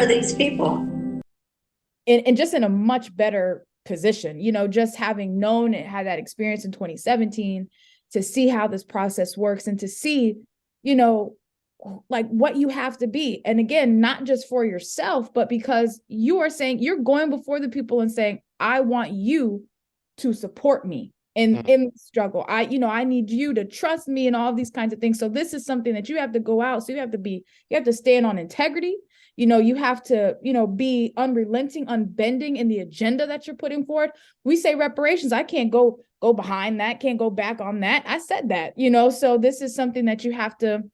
for these people. And just in a much better position, just having known and had that experience in 2017 to see how this process works and to see, like what you have to be. And again, not just for yourself, but because you are saying you're going before the people and saying, I want you to support me in the struggle. I need you to trust me and all these kinds of things. So this is something that you have to go out. So you have to stand on integrity. You have to, be unrelenting, unbending in the agenda that you're putting forward. We say reparations. I can't go behind that, can't go back on that. I said that, so this is something that you have to,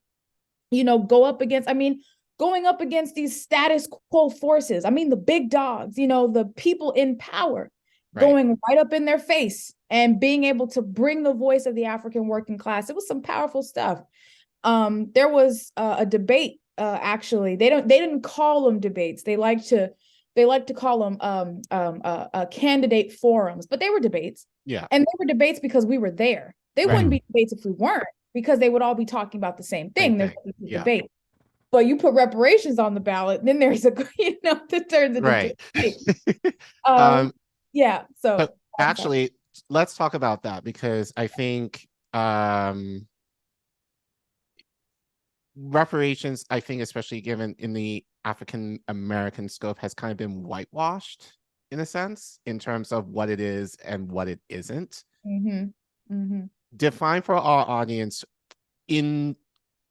go up against. Going up against these status quo forces. The big dogs, the people in power, going right up in their face and being able to bring the voice of the African working class. It was some powerful stuff. There was a debate. Actually, they didn't call them debates. They like to call them candidate forums, but they were debates. Yeah, and they were debates because we were there. They wouldn't be debates if we weren't, because they would all be talking about the same thing. There's a debate. But you put reparations on the ballot, then there's a that turns into debate. Yeah. So but actually, let's talk about that, because I think reparations, I think, especially given in the African American scope, has kind of been whitewashed in a sense in terms of what it is and what it isn't. Define for our audience, in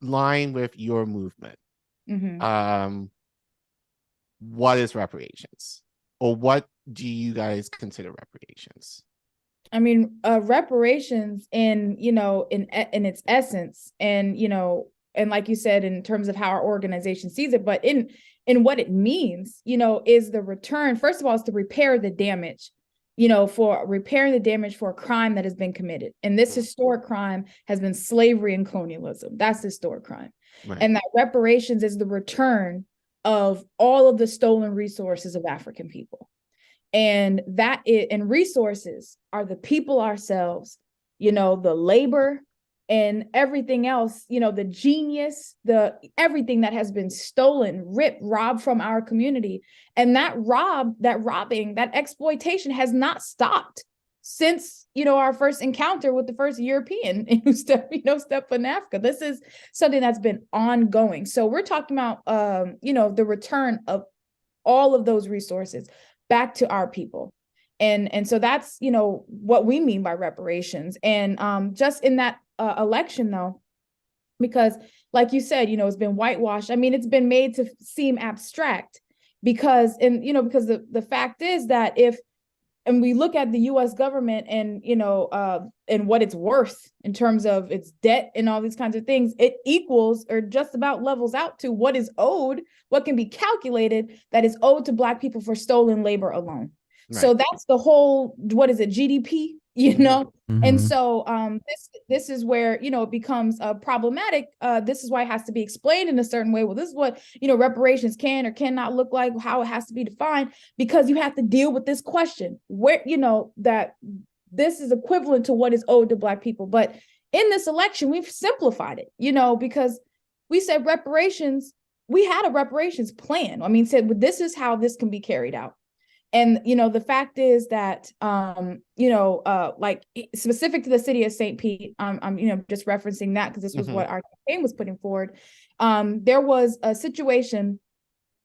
line with your movement, what is reparations, or what do you guys consider reparations? Reparations in its essence, and like you said, in terms of how our organization sees it, but in what it means, is the return. First of all, is to repair the damage, for repairing the damage for a crime that has been committed. And this historic crime has been slavery and colonialism. That's the historic crime. And that reparations is the return of all of the stolen resources of African people. And resources are the people ourselves, the labor, and everything else, the genius, everything that has been stolen, robbed from our community. And that robbing, that exploitation has not stopped since, our first encounter with the first European who stepped in Africa. This is something that's been ongoing. So we're talking about, the return of all of those resources back to our people. And so that's, what we mean by reparations. And just in that election, though, because like you said, it's been whitewashed. It's been made to seem abstract because the fact is that and we look at the U.S. government and, and what it's worth in terms of its debt and all these kinds of things, it equals or just about levels out to what is owed, what can be calculated that is owed to Black people for stolen labor alone. So that's the whole, what is it, GDP, And so this is where, it becomes problematic. This is why it has to be explained in a certain way. Well, this is what, reparations can or cannot look like, how it has to be defined, because you have to deal with this question where, that this is equivalent to what is owed to Black people. But in this election, we've simplified it, because we said reparations, we had a reparations plan. Said, this is how this can be carried out. And, the fact is that, like specific to the city of St. Pete, I'm just referencing that because this was what our campaign was putting forward. There was a situation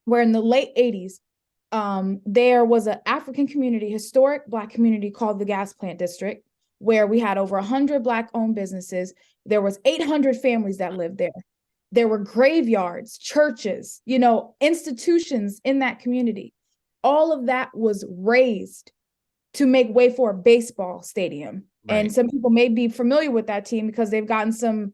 where in the late 80s, there was an African community, historic Black community called the Gas Plant District, where we had over 100 Black-owned businesses. There was 800 families that lived there. There were graveyards, churches, institutions in that community. All of that was raised to make way for a baseball stadium. And some people may be familiar with that team because they've gotten some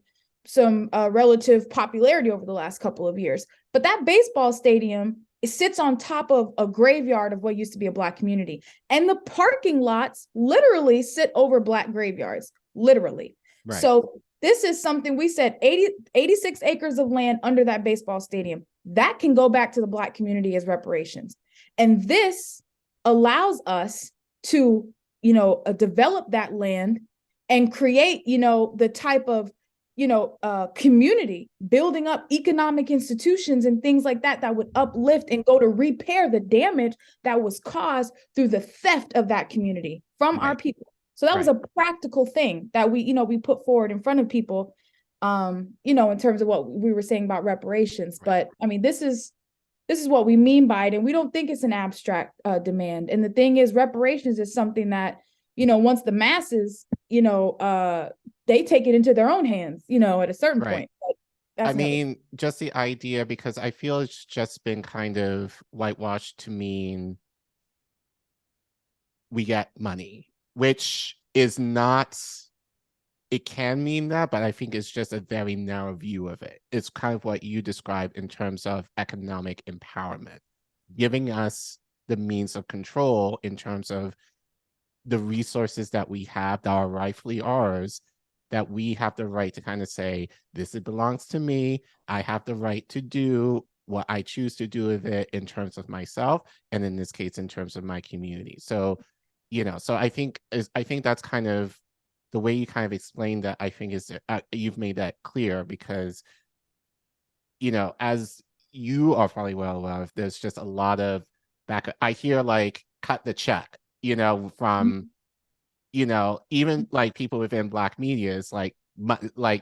relative popularity over the last couple of years. But that baseball stadium, it sits on top of a graveyard of what used to be a Black community. And the parking lots literally sit over Black graveyards, literally. So this is something we said, 86 acres of land under that baseball stadium, that can go back to the Black community as reparations. And this allows us to, develop that land and create, the type of community, building up economic institutions and things like that that would uplift and go to repair the damage that was caused through the theft of that community from our people. So that was a practical thing that we put forward in front of people, in terms of what we were saying about reparations. But I mean, this is what we mean by it, and we don't think it's an abstract demand. And the thing is, reparations is something that, once the masses, they take it into their own hands, at a certain point. I mean, just the idea, because I feel it's just been kind of whitewashed to mean we get money, which is not, it can mean that, but I think it's just a very narrow view of it. It's kind of what you described in terms of economic empowerment, giving us the means of control in terms of the resources that we have that are rightfully ours, that we have the right to kind of say, this belongs to me. I have the right to do what I choose to do with it in terms of myself, and in this case, in terms of my community. So, so I think that's kind of the way you kind of explained that. I think is you've made that clear, because, as you are probably well aware of, there's just a lot of I hear like cut the check, from, even like people within Black media is like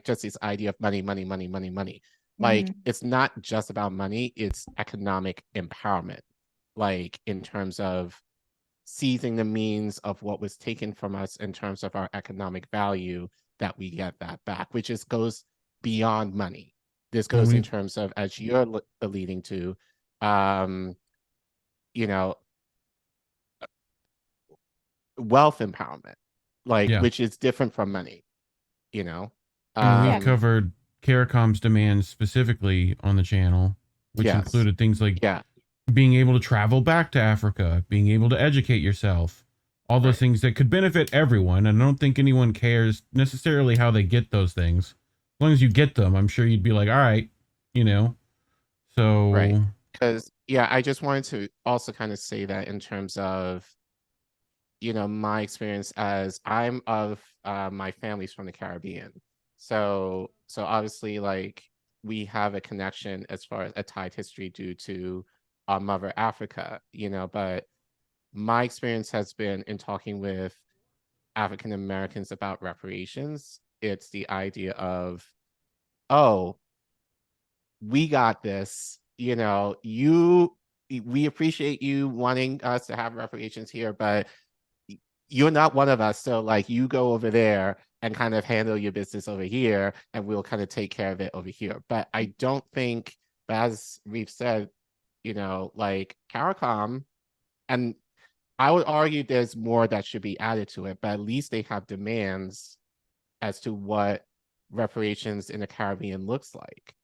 just this idea of money, money, money, money, money. Like, it's not just about money, it's economic empowerment, like in terms of seizing the means of what was taken from us in terms of our economic value, that we get that back, which goes beyond money. This goes in terms of, as you're leading to, wealth empowerment, which is different from money, And we've covered CARICOM's demands specifically on the channel, which included things like being able to travel back to Africa, being able to educate yourself, all those things that could benefit everyone. And I don't think anyone cares necessarily how they get those things. As long as you get them, I'm sure you'd be like, all right, so. Because, I just wanted to also kind of say that in terms of, my experience, as I'm of my family's from the Caribbean. So obviously, like, we have a connection as far as a tied history due to our mother Africa, but my experience has been in talking with African Americans about reparations. It's the idea of, oh, we got this, we appreciate you wanting us to have reparations here, but you're not one of us. So like, you go over there and kind of handle your business over here, and we'll kind of take care of it over here. But I don't think, as Reef said, like CARICOM, and I would argue there's more that should be added to it, but at least they have demands as to what reparations in the Caribbean looks like.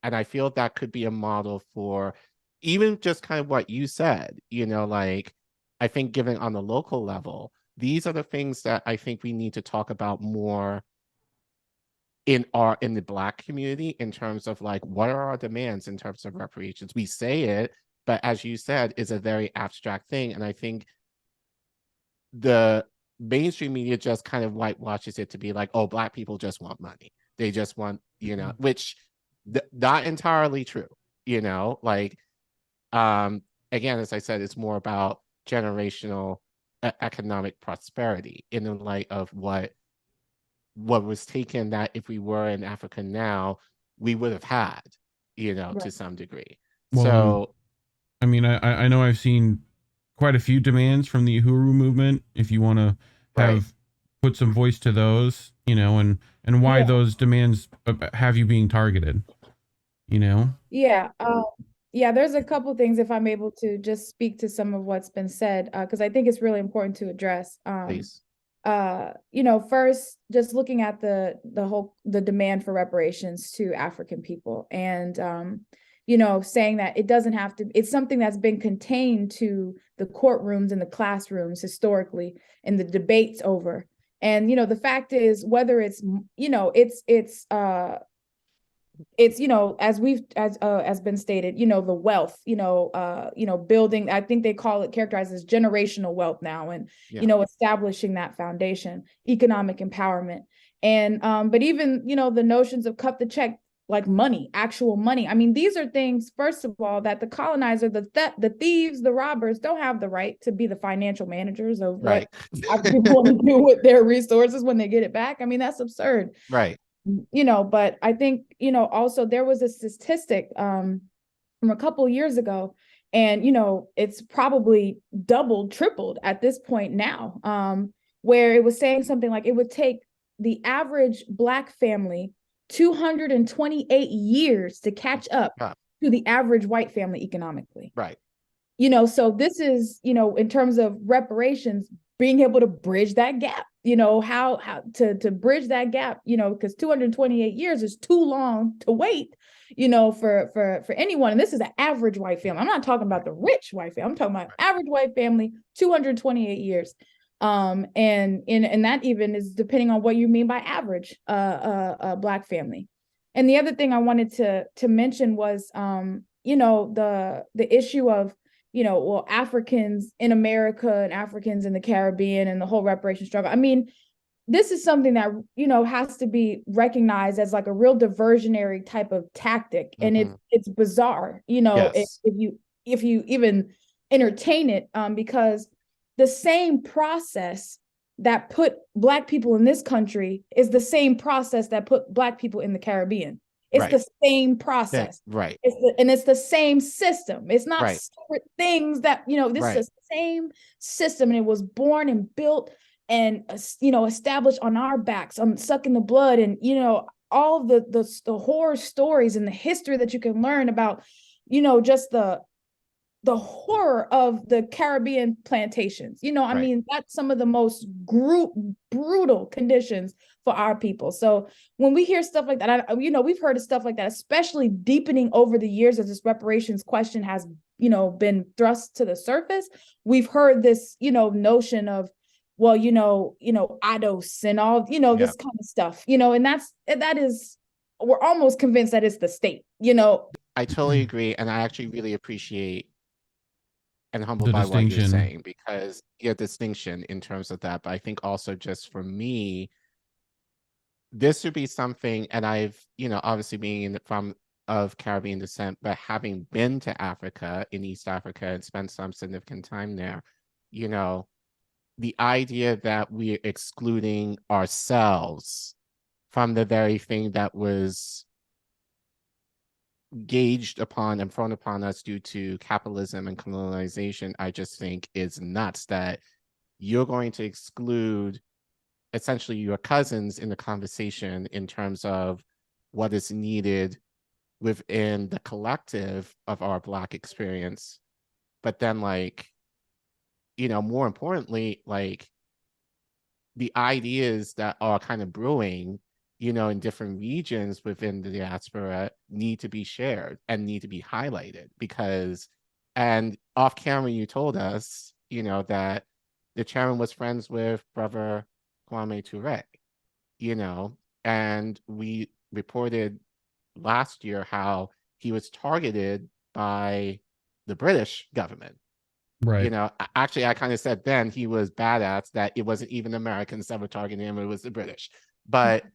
And I feel that could be a model for even just kind of what you said, like, I think given on the local level, these are the things that I think we need to talk about more in the Black community, in terms of like, what are our demands in terms of reparations? We say it, but as you said, it's a very abstract thing. And I think the mainstream media just kind of whitewashes it to be like, oh, Black people just want money. They just want, which not entirely true, like, again, as I said, it's more about generational economic prosperity in the light of what was taken, that if we were in Africa now, we would have had, to some degree. Well, so, I mean, I know I've seen quite a few demands from the Uhuru movement. If you want to have put some voice to those, and why those demands have you being targeted, Yeah, there's a couple things, if I'm able to just speak to some of what's been said, because I think it's really important to address. Please. First, just looking at the demand for reparations to African people, and saying that it doesn't have to, it's something that's been contained to the courtrooms and the classrooms historically, and the debates over. And the fact is, whether it's as been stated, the wealth, building, I think they call it, characterized as generational wealth now, and establishing that foundation, economic empowerment. And but even, you know, the notions of cut the check, like money, actual money. I mean, these are things, first of all, that the colonizer, the thieves, the robbers don't have the right to be the financial managers of what people want to do with their resources when they get it back. I mean, that's absurd. Right. You know, but I think, you know, also there was a statistic from a couple of years ago, and, you know, it's probably doubled, tripled at this point now, where it was saying something like it would take the average Black family 228 years to catch up to the average white family economically. Right. You know, so this is, you know, in terms of reparations, being able to bridge that gap, you know, how to bridge that gap, you know, because 228 years is too long to wait, you know, for anyone. And this is an average white family. I'm not talking about the rich white family. I'm talking about average white family, 228 years. And that even is depending on what you mean by average Black family. And the other thing I wanted to mention was you know, the issue of, you know, well, Africans in America and Africans in the Caribbean and the whole reparation struggle. I mean, this is something that, you know, has to be recognized as like a real diversionary type of tactic. And it's bizarre, you know, if you even entertain it, because the same process that put Black people in this country is the same process that put Black people in the Caribbean. It's the same process. Right. It's the same system. It's not separate things that, you know, this is the same system, and it was born and built and, you know, established on our backs, sucking the blood, and, you know, all the horror stories and the history that you can learn about, you know, just the horror of the Caribbean plantations. You know, I mean, that's some of the most brutal conditions for our people. So when we hear stuff like that, you know, we've heard of stuff like that, especially deepening over the years as this reparations question has, you know, been thrust to the surface. We've heard this, you know, notion of, well, you know, ADOS and all, you know, this kind of stuff, you know, and that is, we're almost convinced that it's the state, you know. I totally agree. And I actually really appreciate and humbled by what you're saying, because distinction in terms of that. But I think also just for me, this would be something, and I've, you know, obviously being of Caribbean descent, but having been to Africa, in East Africa, and spent some significant time there, you know, the idea that we're excluding ourselves from the very thing that was gauged upon and thrown upon us due to capitalism and colonization, I just think is nuts, that you're going to exclude essentially your cousins in the conversation in terms of what is needed within the collective of our Black experience. But then, like, you know, more importantly, like, the ideas that are kind of brewing, you know, in different regions within the diaspora need to be shared and need to be highlighted, because, and off camera, you told us, you know, that the chairman was friends with brother Kwame Ture, you know, and we reported last year how he was targeted by the British government. Right. You know, actually, I kind of said then he was badass, that it wasn't even Americans that were targeting him, it was the British. But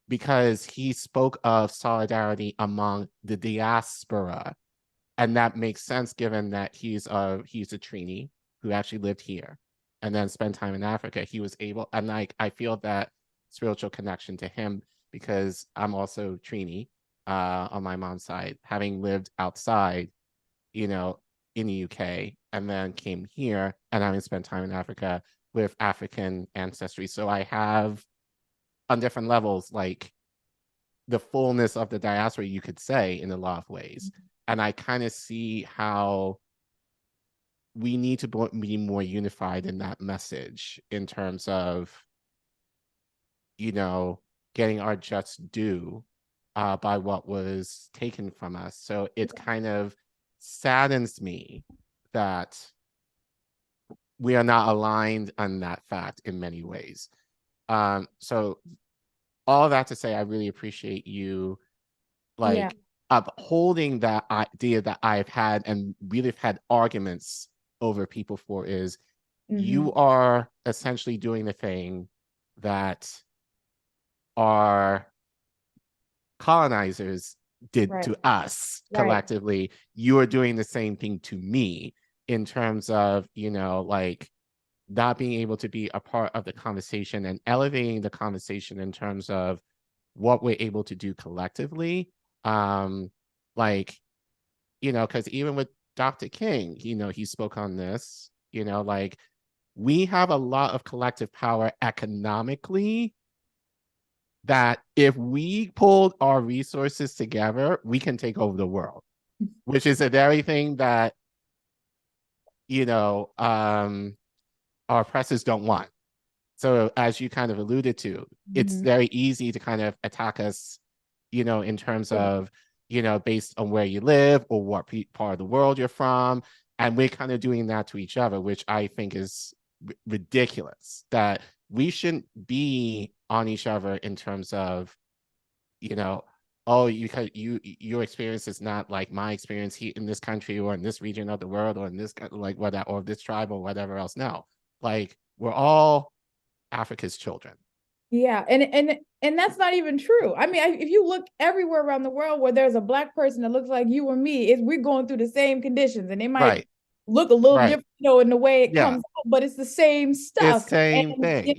because he spoke of solidarity among the diaspora, and that makes sense given that he's a Trini who actually lived here and then spent time in Africa. He was able, and like, I feel that spiritual connection to him, because I'm also Trini on my mom's side, having lived outside, you know, in the UK, and then came here and having spent time in Africa with African ancestry. So I have, on different levels, like, the fullness of the diaspora, you could say, in a lot of ways. And I kind of see how we need to be more unified in that message, in terms of, you know, getting our just due by what was taken from us. So it kind of saddens me that we are not aligned on that fact in many ways. So all that to say, I really appreciate you, like, upholding that idea that I've had and really had arguments over people for, is you are essentially doing the thing that our colonizers did Right. to us Right. collectively, you are doing the same thing to me in terms of, like not being able to be a part of the conversation and elevating the conversation in terms of what we're able to do collectively. Like, because even with Dr. King, he spoke on this, like we have a lot of collective power economically that if we pulled our resources together, we can take over the world, which is the very thing that, our oppressors don't want. So as you kind of alluded to, it's very easy to kind of attack us, in terms of, based on where you live or what part of the world you're from. And we're kind of doing that to each other, which I think is ridiculous, that we shouldn't be on each other in terms of, oh, your experience is not like my experience here in this country or in this region of the world or in this, like whatever, or this tribe or whatever else. No, like we're all Africa's children. Yeah, and that's not even true. I mean, if you look everywhere around the world where there's a Black person that looks like you or me, we're going through the same conditions, and they might look a little different, in the way it comes out, but it's the same stuff. It's same thing.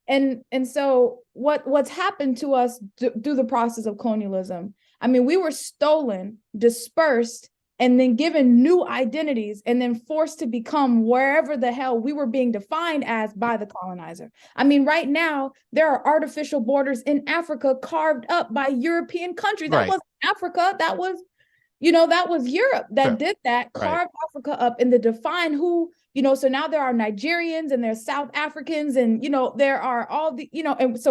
And so what's happened to us through the process of colonialism? I mean, we were stolen, dispersed, and then given new identities and then forced to become wherever the hell we were being defined as by the colonizer. I mean, right now, there are artificial borders in Africa carved up by European countries. That wasn't Africa. That was, that was Europe that did that, carved Africa up and to define who, so now there are Nigerians and there's South Africans and, there are all the, and so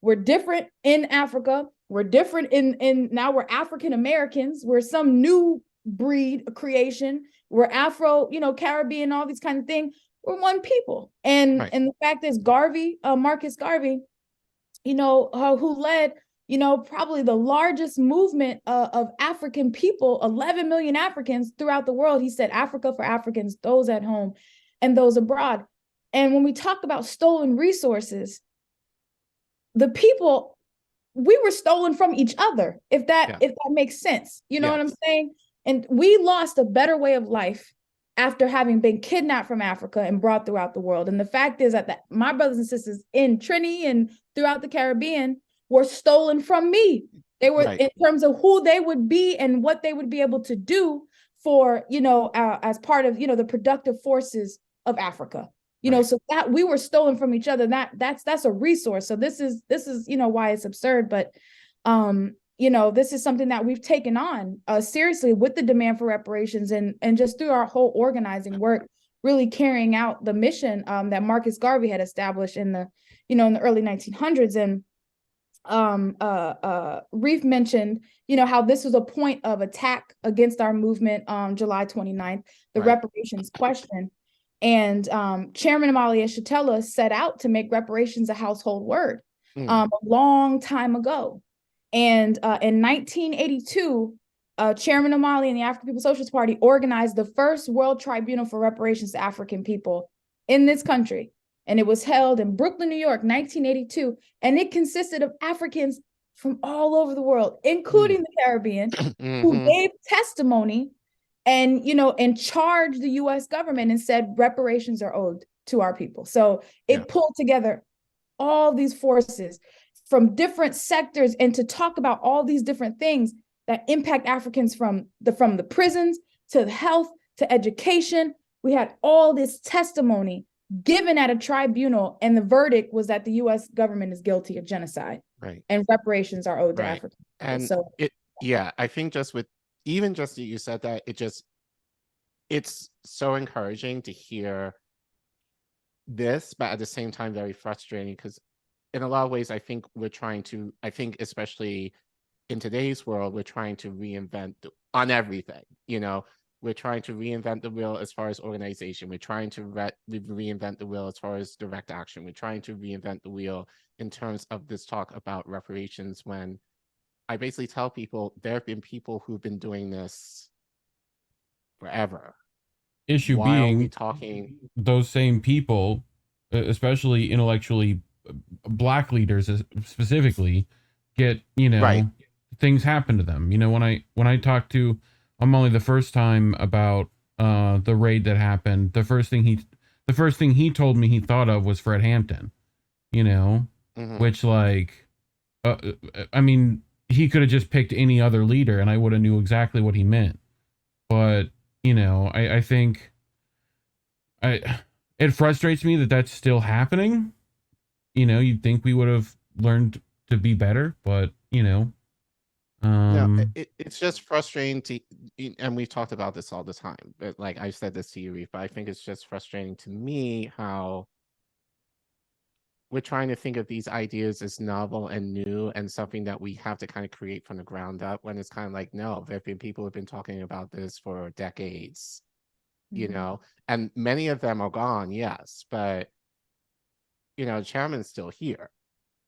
we're different in Africa. We're different in now we're African Americans. We're some new breed creation. We're Afro, Caribbean, all these kind of things. We're one people. And the fact is Garvey, Marcus Garvey, who led, probably the largest movement of African people, 11 million Africans throughout the world. He said, Africa for Africans, those at home and those abroad. And when we talk about stolen resources, the people, we were stolen from each other, if that makes sense. You know what I'm saying? And we lost a better way of life after having been kidnapped from Africa and brought throughout the world. And the fact is that my brothers and sisters in Trinity and throughout the Caribbean were stolen from me. They were in terms of who they would be and what they would be able to do for, as part of, the productive forces of Africa. So that we were stolen from each other. That's a resource. So this is, why it's absurd. But this is something that we've taken on seriously with the demand for reparations and just through our whole organizing work, really carrying out the mission that Marcus Garvey had established in the, in the early 1900s. And Reef mentioned, how this was a point of attack against our movement on July 29th, the reparations question. And Chairman Amalia Shatella set out to make reparations a household word a long time ago. And in 1982, Chairman Omali and the African People's Socialist Party organized the first World Tribunal for Reparations to African people in this country. And it was held in Brooklyn, New York, 1982. And it consisted of Africans from all over the world, including the Caribbean, who gave testimony and, and charged the US government and said reparations are owed to our people. So it pulled together all these forces from different sectors and to talk about all these different things that impact Africans from the prisons to health to education. We had all this testimony given at a tribunal, and the verdict was that the US government is guilty of genocide. And reparations are owed to Africans. And so I think just that you said that, it's so encouraging to hear this, but at the same time very frustrating, because in a lot of ways, I think especially in today's world, we're trying to reinvent on everything, we're trying to reinvent the wheel as far as organization. We're trying to reinvent the wheel as far as direct action. We're trying to reinvent the wheel in terms of this talk about reparations, when I basically tell people there have been people who've been doing this forever. Issue Why being, are we talking? Those same people, especially intellectually black leaders specifically get, things happen to them. When I talked to Amali the first time about the raid that happened, the first thing he told me he thought of was Fred Hampton, which like, I mean, he could have just picked any other leader and I would have knew exactly what he meant. But, I think it frustrates me that that's still happening. You'd think we would have learned to be better, but, no, it's just frustrating and we've talked about this all the time, but like I said this to you, Reef, but I think it's just frustrating to me how we're trying to think of these ideas as novel and new and something that we have to kind of create from the ground up, when it's kind of like, no, there have been people who have been talking about this for decades, and many of them are gone, yes, but the chairman's still here,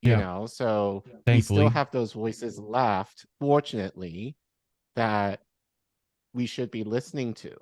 so thankfully we still have those voices left, fortunately, that we should be listening to,